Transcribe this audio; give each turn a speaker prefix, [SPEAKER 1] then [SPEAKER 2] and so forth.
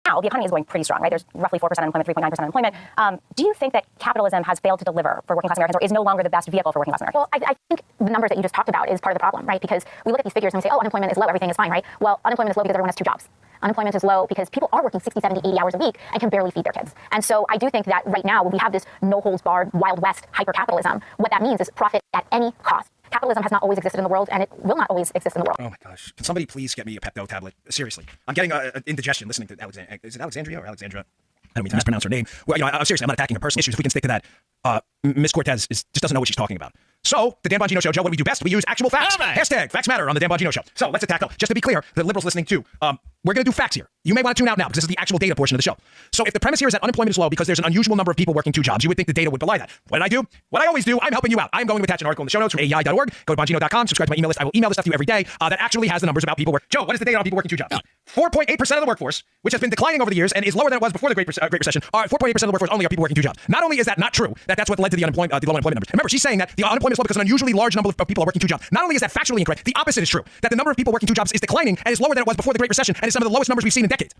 [SPEAKER 1] now the economy is going pretty strong, right? There's roughly 4% unemployment, 3.9% unemployment. Do you think that capitalism has failed to deliver for working class Americans, or is no longer the best vehicle for working class Americans?
[SPEAKER 2] Well, I think the numbers that you just talked about is part of the problem, right? Because we look at these figures and we say, oh, unemployment is low, everything is fine, right? Well, unemployment is low because everyone has 2 jobs. Unemployment is low because people are working 60, 70, 80 hours a week and can barely feed their kids. And so I do think that right now, when we have this no-holds-barred, Wild West hyper-capitalism, what that means is profit at any cost. Capitalism has not always existed in the world, and it will not always exist in the world.
[SPEAKER 3] Oh my gosh. Can somebody please get me a Pepto tablet? Seriously. I'm getting indigestion listening to Alexandria. Is it Alexandria or Alexandra? I don't mean to mispronounce her name. Well, I'm seriously, I'm not attacking her person. Issues, if we can stick to that. Ms. Cortez just doesn't know what she's talking about. So, the Dan Bongino Show, Joe, what do we do best? We use actual facts. Hashtag facts matter on the Dan Bongino Show. So, let's attack. Just to be clear, the liberals listening too, we're going to do facts here. You may want to tune out now because this is the actual data portion of the show. So, if the premise here is that unemployment is low because there's an unusual number of people working 2 jobs, you would think the data would belie that. What did I do? What I always do, I'm helping you out. I'm going to attach an article in the show notes from AEI.org. Go to Bongino.com, subscribe to my email list. I will email this stuff to you every day that actually has the numbers about people working. Joe, what is the data on people working 2 jobs? 4.8% of the workforce, which has been declining over the years and is lower than it was before the Great Recession. 4.8% of the workforce only are people working 2 jobs. Not only is that not true, that's what led to the low unemployment numbers. Remember, she's saying that the unemployment is low because an unusually large number of people are working 2 jobs. Not only is that factually incorrect, the opposite is true. That the number of people working 2 jobs is declining and is lower than it was before the Great Recession and is some of the lowest numbers we've seen in decades.